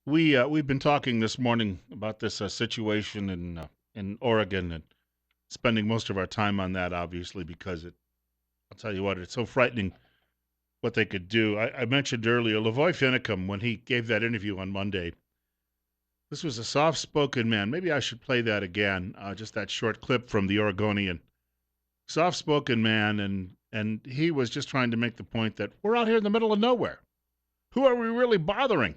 We've been talking this morning about this situation in Oregon and spending most of our time on that, obviously, because I'll tell you what, it's so frightening what they could do. I mentioned earlier LaVoy Finicum when he gave that interview on Monday. This was a soft-spoken man. Maybe I should play that again, just that short clip from the Oregonian. Soft-spoken man, and he was just trying to make the point that we're out here in the middle of nowhere. Who are we really bothering?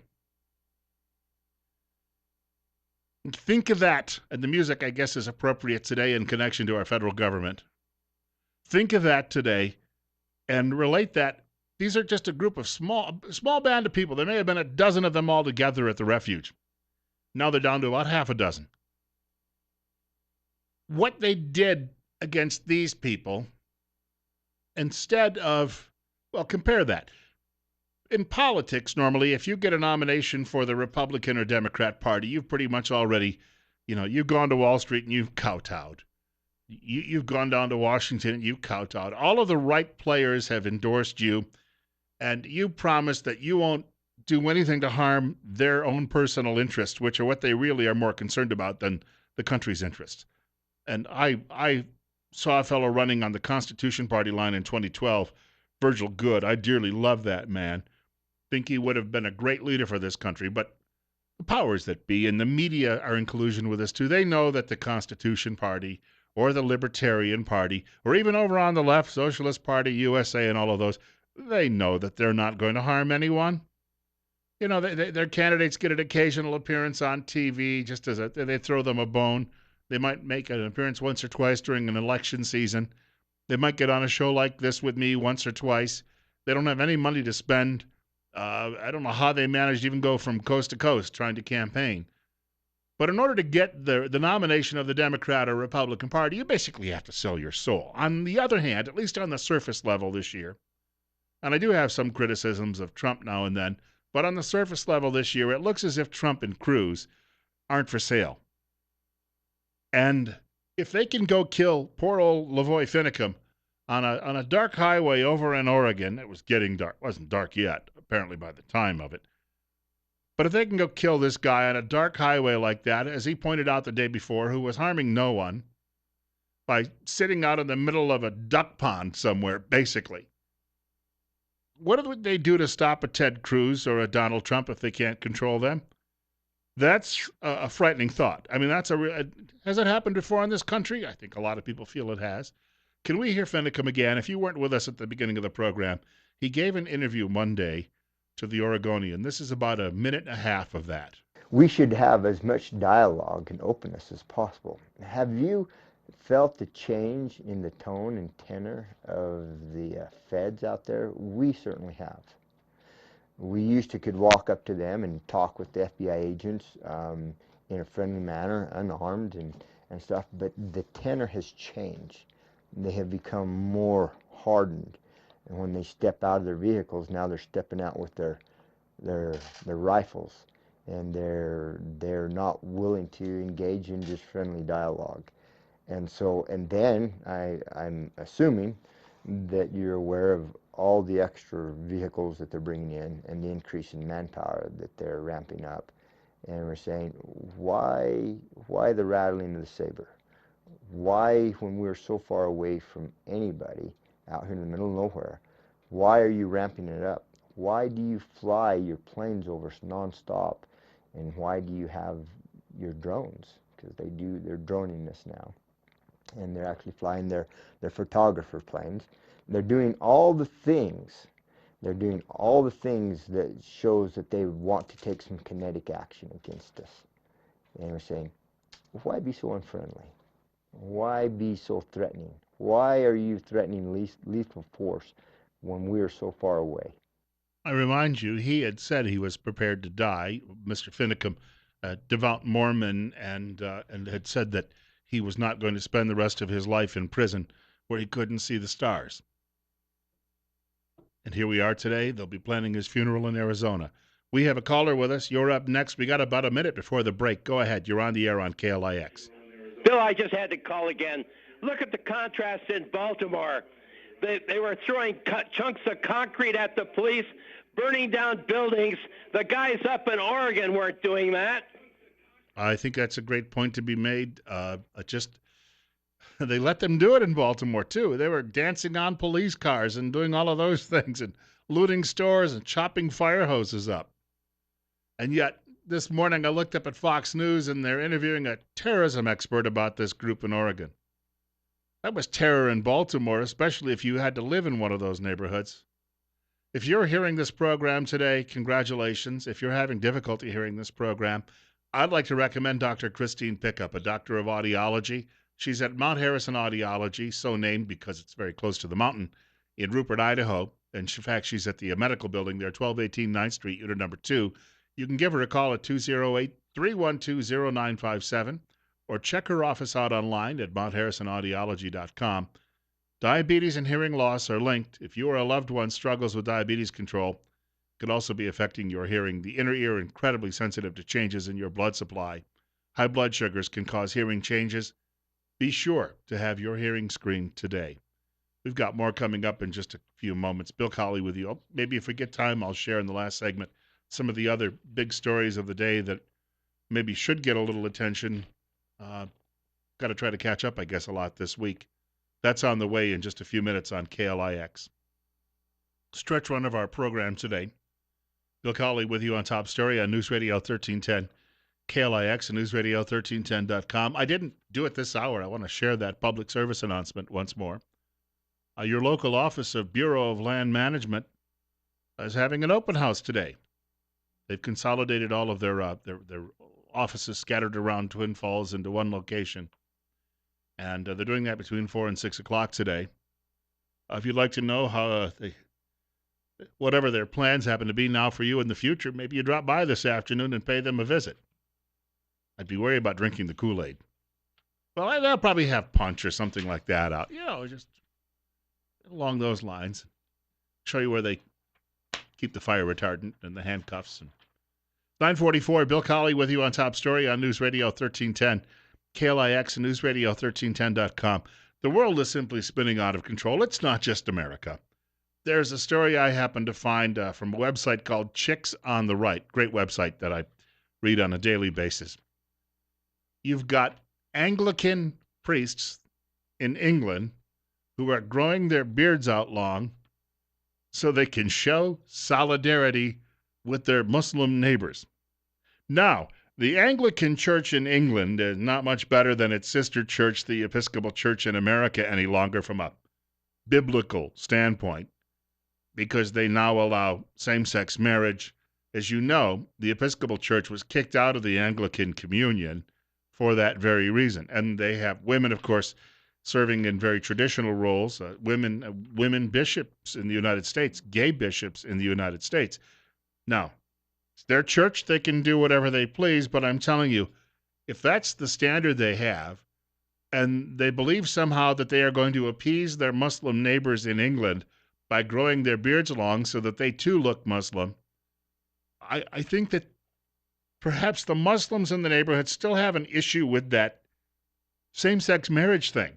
Think of that, and the music, I guess, is appropriate today in connection to our federal government. Think of that today and relate that. These are just a group of small band of people. There may have been a dozen of them all together at the refuge. Now they're down to about half a dozen. What they did against these people, instead of, well, compare that. In politics, normally, if you get a nomination for the Republican or Democrat Party, you've pretty much already, you've gone to Wall Street and you've kowtowed. You've gone down to Washington and you've kowtowed. All of the right players have endorsed you, and you promise that you won't do anything to harm their own personal interests, which are what they really are more concerned about than the country's interests. And I saw a fellow running on the Constitution Party line in 2012, Virgil Good. I dearly love that man. Think he would have been a great leader for this country, but the powers that be and the media are in collusion with us too. They know that the Constitution Party or the Libertarian Party, or even over on the left, Socialist Party, USA, and all of those, they know that they're not going to harm anyone. Their candidates get an occasional appearance on TV just as they throw them a bone. They might make an appearance once or twice during an election season. They might get on a show like this with me once or twice. They don't have any money to spend. I don't know how they managed to even go from coast to coast trying to campaign. But in order to get the nomination of the Democrat or Republican Party, you basically have to sell your soul. On the other hand, at least on the surface level this year, and I do have some criticisms of Trump now and then, but on the surface level this year, it looks as if Trump and Cruz aren't for sale. And if they can go kill poor old LaVoy Finicum on a dark highway over in Oregon, it was getting dark. It wasn't dark yet, apparently by the time of it. But if they can go kill this guy on a dark highway like that, as he pointed out the day before, who was harming no one, by sitting out in the middle of a duck pond somewhere, basically. What would they do to stop a Ted Cruz or a Donald Trump if they can't control them? That's a frightening thought. I mean, has it happened before in this country? I think a lot of people feel it has. Can we hear Finicum again? If you weren't with us at the beginning of the program, he gave an interview Monday to the Oregonian. This is about a minute and a half of that. We should have as much dialogue and openness as possible. Have you felt the change in the tone and tenor of the feds out there? We certainly have. We used to could walk up to them and talk with the FBI agents in a friendly manner, unarmed and stuff, but the tenor has changed. They have become more hardened. And when they step out of their vehicles, now they're stepping out with their rifles, and they're not willing to engage in just friendly dialogue. And then I'm assuming that you're aware of all the extra vehicles that they're bringing in and the increase in manpower that they're ramping up. And we're saying, why the rattling of the saber? Why, when we're so far away from anybody out here in the middle of nowhere, why are you ramping it up? Why do you fly your planes over nonstop? And why do you have your drones? Because they're droning this now. And they're actually flying their photographer planes. They're doing all the things. They're doing all the things that shows that they want to take some kinetic action against us. And we're saying, why be so unfriendly? Why be so threatening? Why are you threatening lethal force when we're so far away? I remind you, he had said he was prepared to die. Mr. Finicum, devout Mormon, and had said that he was not going to spend the rest of his life in prison where he couldn't see the stars. And here we are today. They'll be planning his funeral in Arizona. We have a caller with us. You're up next. We got about a minute before the break. Go ahead. You're on the air on KLIX. Bill, I just had to call again. Look at the contrast in Baltimore. They were throwing chunks of concrete at the police, burning down buildings. The guys up in Oregon weren't doing that. I think that's a great point to be made. They let them do it in Baltimore, too. They were dancing on police cars and doing all of those things and looting stores and chopping fire hoses up. And yet, this morning I looked up at Fox News and they're interviewing a terrorism expert about this group in Oregon. That was terror in Baltimore, especially if you had to live in one of those neighborhoods. If you're hearing this program today, congratulations. If you're having difficulty hearing this program, I'd like to recommend Dr. Christine Pickup, a doctor of audiology. She's at Mount Harrison Audiology, so named because it's very close to the mountain, in Rupert, Idaho. And in fact, she's at the medical building there, 1218 9th Street, unit number 2. You can give her a call at 208-312-0957 or check her office out online at mountharrisonaudiology.com. Diabetes and hearing loss are linked. If you or a loved one struggles with diabetes control, it could also be affecting your hearing. The inner ear is incredibly sensitive to changes in your blood supply. High blood sugars can cause hearing changes. Be sure to have your hearing screened today. We've got more coming up in just a few moments. Bill Colley with you. Maybe if we get time, I'll share in the last segment some of the other big stories of the day that maybe should get a little attention. Got to try to catch up, I guess, a lot this week. That's on the way in just a few minutes on KLIX. Stretch run of our program today. Bill Colley with you on Top Story on News Radio 1310. KLIX and newsradio1310.com. I didn't do it this hour. I want to share that public service announcement once more. Your local office of Bureau of Land Management is having an open house today. They've consolidated all of their offices scattered around Twin Falls into one location. And they're doing that between 4 and 6 o'clock today. If you'd like to know how whatever their plans happen to be now for you in the future, maybe you drop by this afternoon and pay them a visit. I'd be worried about drinking the Kool-Aid. Well, they'll probably have punch or something like that out. Just along those lines. Show you where they keep the fire retardant and the handcuffs. 944, Bill Colley with you on Top Story on News Radio 1310. KLIX and newsradio1310.com. The world is simply spinning out of control. It's not just America. There's a story I happened to find from a website called Chicks on the Right. Great website that I read on a daily basis. You've got Anglican priests in England who are growing their beards out long so they can show solidarity with their Muslim neighbors. Now, the Anglican Church in England is not much better than its sister church, the Episcopal Church in America, any longer from a biblical standpoint, because they now allow same-sex marriage. As you know, the Episcopal Church was kicked out of the Anglican Communion for that very reason. And they have women, of course, serving in very traditional roles, women bishops in the United States, gay bishops in the United States. Now, it's their church, they can do whatever they please, but I'm telling you, if that's the standard they have, and they believe somehow that they are going to appease their Muslim neighbors in England by growing their beards long so that they too look Muslim, I think that perhaps the Muslims in the neighborhood still have an issue with that same-sex marriage thing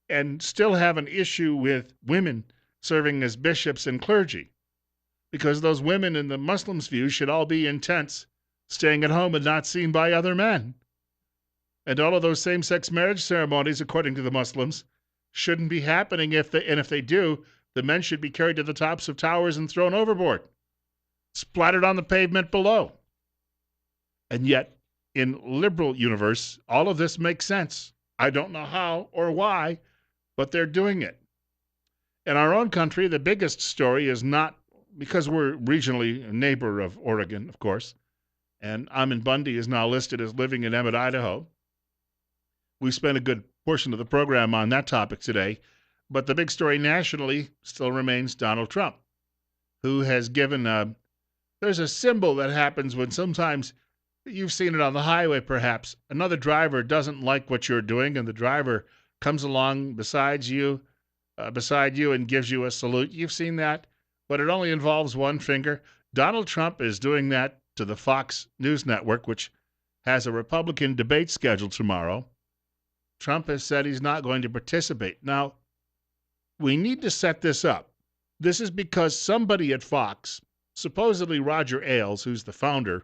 and still have an issue with women serving as bishops and clergy, because those women in the Muslims' view should all be in tents, staying at home and not seen by other men. And all of those same-sex marriage ceremonies, according to the Muslims, shouldn't be happening. If they do, the men should be carried to the tops of towers and thrown overboard, splattered on the pavement below. And yet, in liberal universe, all of this makes sense. I don't know how or why, but they're doing it. In our own country, the biggest story is not, because we're regionally a neighbor of Oregon, of course, and Ammon Bundy is now listed as living in Emmett, Idaho. We spent a good portion of the program on that topic today, but the big story nationally still remains Donald Trump, who has given there's a symbol that happens when sometimes, you've seen it on the highway perhaps, another driver doesn't like what you're doing and the driver comes along beside you and gives you a salute. You've seen that, but it only involves one finger. Donald Trump is doing that to the Fox News Network, which has a Republican debate scheduled tomorrow. Trump has said he's not going to participate. Now, we need to set this up. This is because somebody at Fox Supposedly Roger Ailes, who's the founder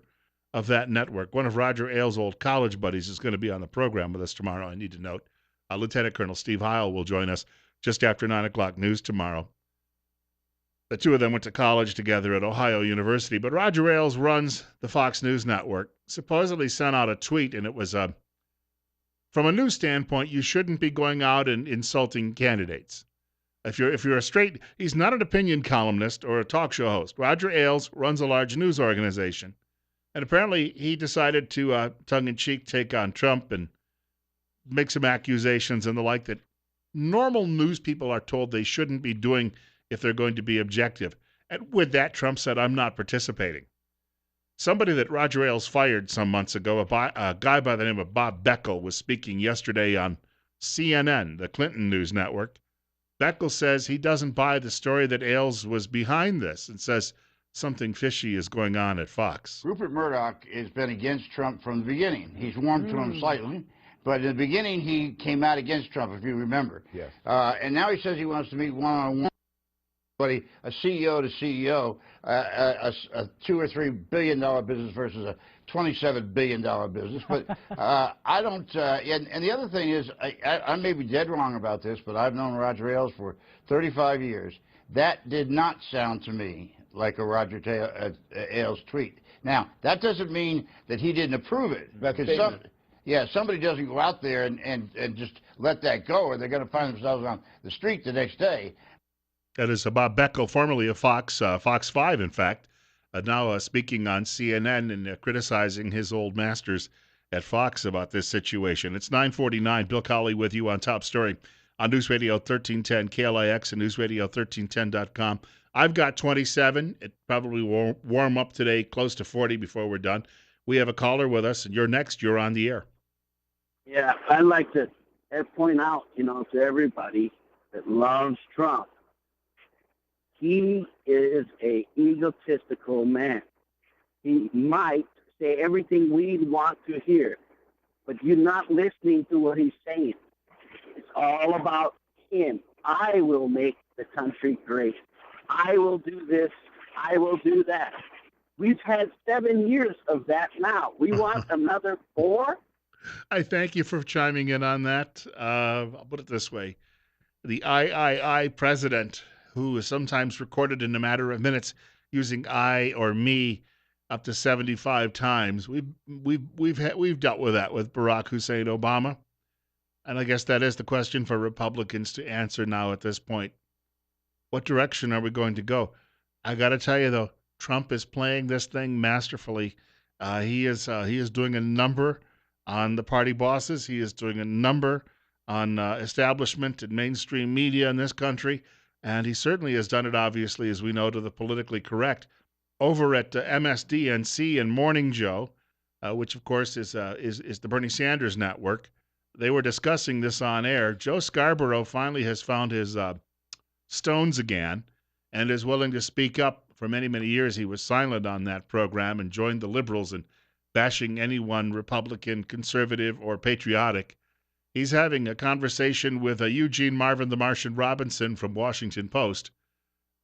of that network, one of Roger Ailes' old college buddies, is going to be on the program with us tomorrow. I need to note, Lieutenant Colonel Steve Heil will join us just after 9 o'clock news tomorrow. The two of them went to college together at Ohio University, but Roger Ailes runs the Fox News network, supposedly sent out a tweet, and it was, from a news standpoint, you shouldn't be going out and insulting candidates. If you're a straight, he's not an opinion columnist or a talk show host. Roger Ailes runs a large news organization, and apparently he decided to tongue-in-cheek take on Trump and make some accusations and the like that normal news people are told they shouldn't be doing if they're going to be objective. And with that, Trump said, "I'm not participating." Somebody that Roger Ailes fired some months ago, a guy by the name of Bob Beckel, was speaking yesterday on CNN, the Clinton news network. Beckel says he doesn't buy the story that Ailes was behind this and says something fishy is going on at Fox. Rupert Murdoch has been against Trump from the beginning. He's warmed to him slightly, but in the beginning he came out against Trump, if you remember. Yes. And now he says he wants to meet one-on-one. But a CEO to CEO, a $2 or $3 billion business versus a $27 billion business. But I don't. And the other thing is, I may be dead wrong about this, but I've known Roger Ailes for 35 years. That did not sound to me like a Roger Ailes tweet. Now, that doesn't mean that he didn't approve it. Because somebody doesn't go out there and just let that go, or they're going to find themselves on the street the next day. That is Bob Beckel, formerly of Fox 5, in fact, now speaking on CNN and criticizing his old masters at Fox about this situation. It's 9:49. Bill Colley with you on Top Story on News Radio 1310 KLIX and newsradio1310.com. I've got 27. It probably won't warm up today, close to 40 before we're done. We have a caller with us, and you're next. You're on the air. Yeah, I'd like to point out, to everybody that loves Trump, he is a egotistical man. He might say everything we want to hear, but you're not listening to what he's saying. It's all about him. I will make the country great. I will do this. I will do that. We've had 7 years of that now. We want another 4? I thank you for chiming in on that. I'll put it this way. The I president, who is sometimes recorded in a matter of minutes using I or me up to 75 times. We've dealt with that with Barack Hussein Obama. And I guess that is the question for Republicans to answer now at this point. What direction are we going to go? I got to tell you, though, Trump is playing this thing masterfully. He is doing a number on the party bosses. He is doing a number on establishment and mainstream media in this country. And he certainly has done it, obviously, as we know, to the politically correct. Over at MSDNC and Morning Joe, which, of course, is the Bernie Sanders network, they were discussing this on air. Joe Scarborough finally has found his stones again and is willing to speak up. For many, many years, he was silent on that program and joined the liberals in bashing anyone Republican, conservative, or patriotic. He's having a conversation with Eugene Marvin the Martian Robinson from Washington Post,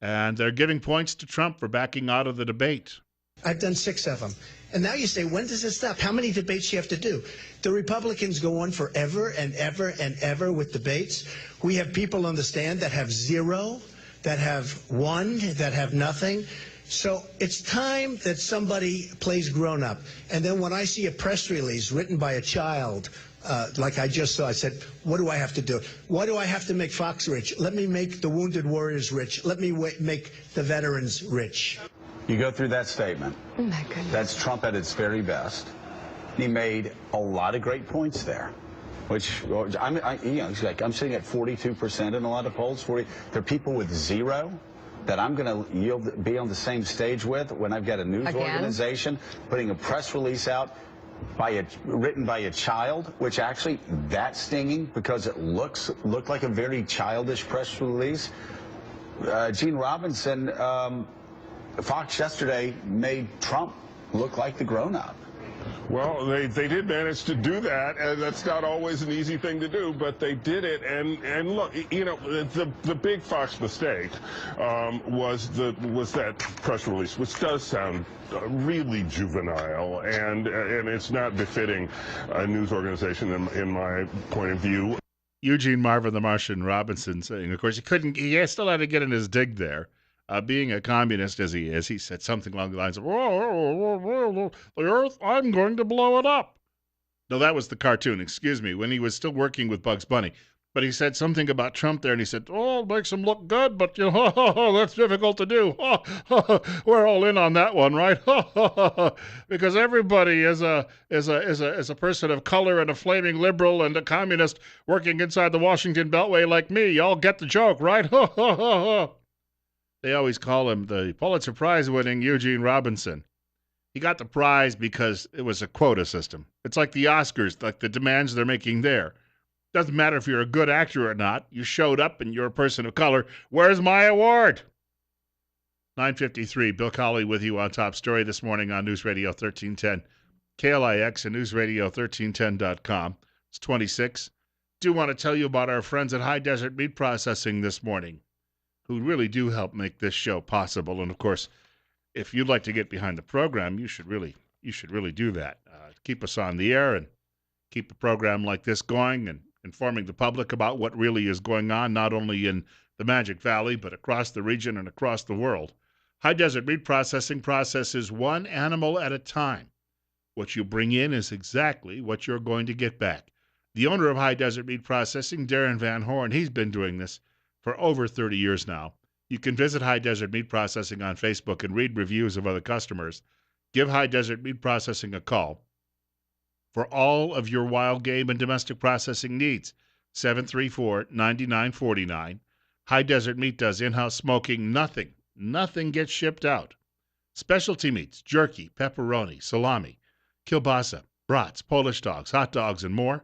and they're giving points to Trump for backing out of the debate. I've done 6 of them. And now you say, when does it stop? How many debates do you have to do? The Republicans go on forever and ever and ever with debates. We have people on the stand that have 0, that have 1, that have nothing. So it's time that somebody plays grown-up. And then when I see a press release written by a child, like I just saw, I said, what do I have to do? Why do I have to make Fox rich? Let me make the wounded warriors rich. Let me make the veterans rich. You go through that statement. Oh my goodness. That's Trump at its very best. He made a lot of great points there, which I'm sitting at 42% in a lot of polls. There are people with 0 that I'm going to be on the same stage with when I've got a news organization putting a press release out written by a child, which actually that's stinging because it looked like a very childish press release. Gene Robinson, Fox yesterday made Trump look like the grown-up. Well, they did manage to do that, and that's not always an easy thing to do, but they did it. And look, you know, the big Fox mistake was that press release, which does sound really juvenile, and it's not befitting a news organization in my point of view. Eugene Marvin, the Martian Robinson, saying, of course, he still had to get in his dig there. Being a communist as he is, he said something along the lines of, the Earth, I'm going to blow it up. No, that was the cartoon, excuse me, when he was still working with Bugs Bunny. But he said something about Trump there, and he said, it makes him look good, but, that's difficult to do. We're all in on that one, right? Because everybody is a person of color and a flaming liberal and a communist working inside the Washington Beltway like me. Y'all get the joke, right? They always call him the Pulitzer Prize-winning Eugene Robinson. He got the prize because it was a quota system. It's like the Oscars, like the demands they're making there. Doesn't matter if you're a good actor or not. You showed up and you're a person of color. Where's my award? 9:53, Bill Colley with you on Top Story this morning on News Radio 1310. KLIX and newsradio1310.com. It's 26. Do want to tell you about our friends at High Desert Meat Processing this morning, who really do help make this show possible. And, of course, if you'd like to get behind the program, you should really do that. Keep us on the air and keep a program like this going and informing the public about what really is going on, not only in the Magic Valley, but across the region and across the world. High Desert Meat Processing processes one animal at a time. What you bring in is exactly what you're going to get back. The owner of High Desert Meat Processing, Darren Van Horn, he's been doing this for over 30 years now. You can visit High Desert Meat Processing on Facebook and read reviews of other customers. Give High Desert Meat Processing a call for all of your wild game and domestic processing needs. 734-9949. High Desert Meat does in-house smoking. Nothing gets shipped out. Specialty meats, jerky, pepperoni, salami, kielbasa, brats, Polish dogs, hot dogs, and more.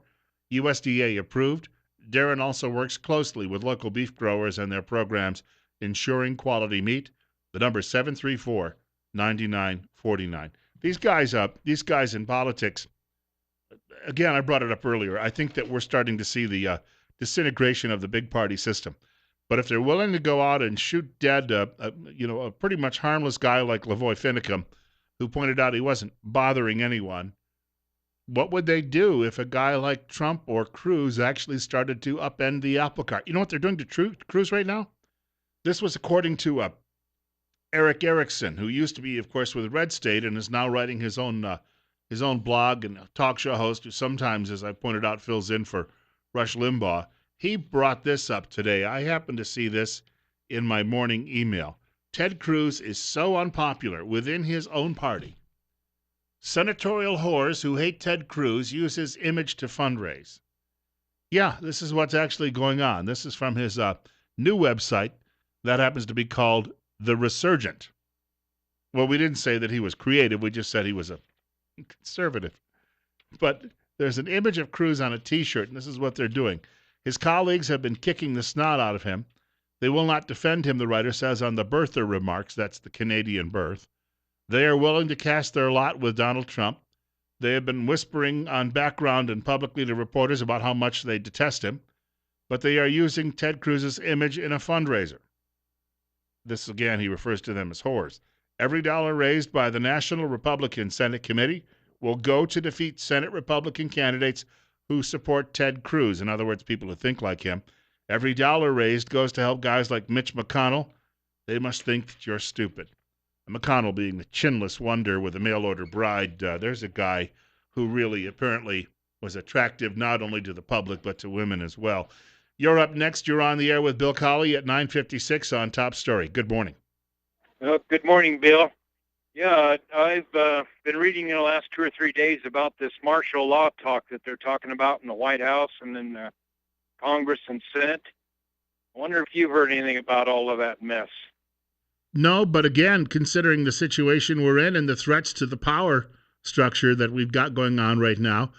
USDA approved. Darren also works closely with local beef growers and their programs ensuring quality meat. The number is 734-9949. These guys in politics, again, I brought it up earlier. I think that we're starting to see the disintegration of the big party system. But if they're willing to go out and shoot dead, a pretty much harmless guy like LaVoy Finicum, who pointed out he wasn't bothering anyone, what would they do if a guy like Trump or Cruz actually started to upend the apple cart? You know what they're doing to Cruz right now? This was according to Eric Erickson, who used to be, of course, with Red State and is now writing his own blog and a talk show host who sometimes, as I pointed out, fills in for Rush Limbaugh. He brought this up today. I happened to see this in my morning email. Ted Cruz is so unpopular within his own party. Senatorial whores who hate Ted Cruz use his image to fundraise. Yeah, this is what's actually going on. This is from his new website that happens to be called The Resurgent. Well, we didn't say that he was creative. We just said he was a conservative. But there's an image of Cruz on a T-shirt, and this is what they're doing. His colleagues have been kicking the snot out of him. They will not defend him, the writer says on the birther remarks. That's the Canadian birth. They are willing to cast their lot with Donald Trump. They have been whispering on background and publicly to reporters about how much they detest him, but they are using Ted Cruz's image in a fundraiser. This, again, he refers to them as whores. Every dollar raised by the National Republican Senate Committee will go to defeat Senate Republican candidates who support Ted Cruz. In other words, people who think like him. Every dollar raised goes to help guys like Mitch McConnell. They must think that you're stupid. McConnell being the chinless wonder with a mail-order bride. There's a guy who really apparently was attractive not only to the public but to women as well. You're up next. You're on the air with Bill Colley at 9:56 on Top Story. Good morning. Well, good morning, Bill. Yeah, I've been reading in the last 2 or 3 days about this martial law talk that they're talking about in the White House and in Congress and Senate. I wonder if you've heard anything about all of that mess. No, but again, considering the situation we're in and the threats to the power structure that we've got going on right now,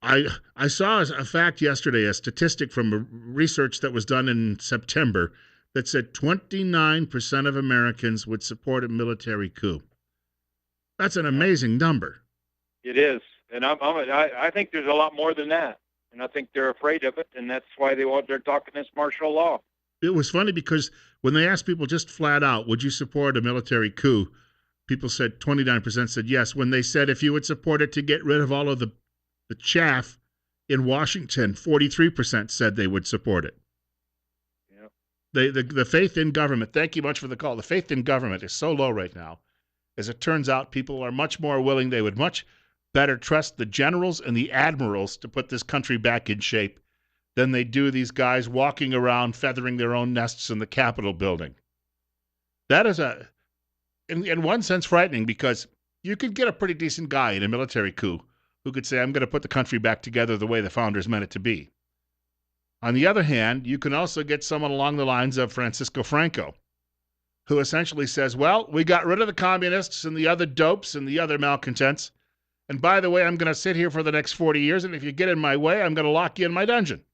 I saw a fact yesterday, a statistic from a research that was done in September that said 29% of Americans would support a military coup. That's an amazing number. It is, and I think there's a lot more than that, and I think they're afraid of it, and that's why they're talking this martial law. It was funny because when they asked people just flat out, would you support a military coup? People said 29% said yes. When they said if you would support it to get rid of all of the chaff in Washington, 43% said they would support it. Yeah. The faith in government, thank you much for the call. The faith in government is so low right now. As it turns out, people are much more willing. They would much better trust the generals and the admirals to put this country back in shape than they do these guys walking around feathering their own nests in the Capitol building. That is in one sense, frightening, because you could get a pretty decent guy in a military coup who could say, I'm going to put the country back together the way the founders meant it to be. On the other hand, you can also get someone along the lines of Francisco Franco, who essentially says, well, we got rid of the communists and the other dopes and the other malcontents, and by the way, I'm going to sit here for the next 40 years, and if you get in my way, I'm going to lock you in my dungeon.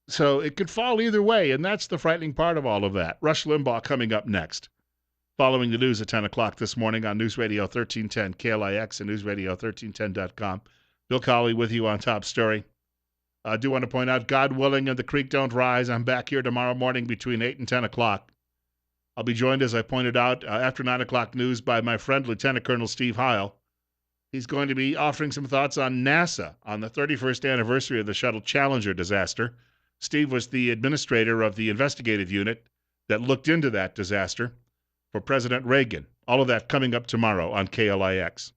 So it could fall either way, and that's the frightening part of all of that. Rush Limbaugh coming up next, following the news at 10 o'clock this morning on News Radio 1310 KLIX and newsradio1310.com. Bill Colley with you on Top Story. I do want to point out, God willing and the creek don't rise, I'm back here tomorrow morning between 8 and 10 o'clock. I'll be joined, as I pointed out, after 9 o'clock news by my friend Lieutenant Colonel Steve Heil. He's going to be offering some thoughts on NASA on the 31st anniversary of the Shuttle Challenger disaster. Steve was the administrator of the investigative unit that looked into that disaster for President Reagan. All of that coming up tomorrow on KLIX.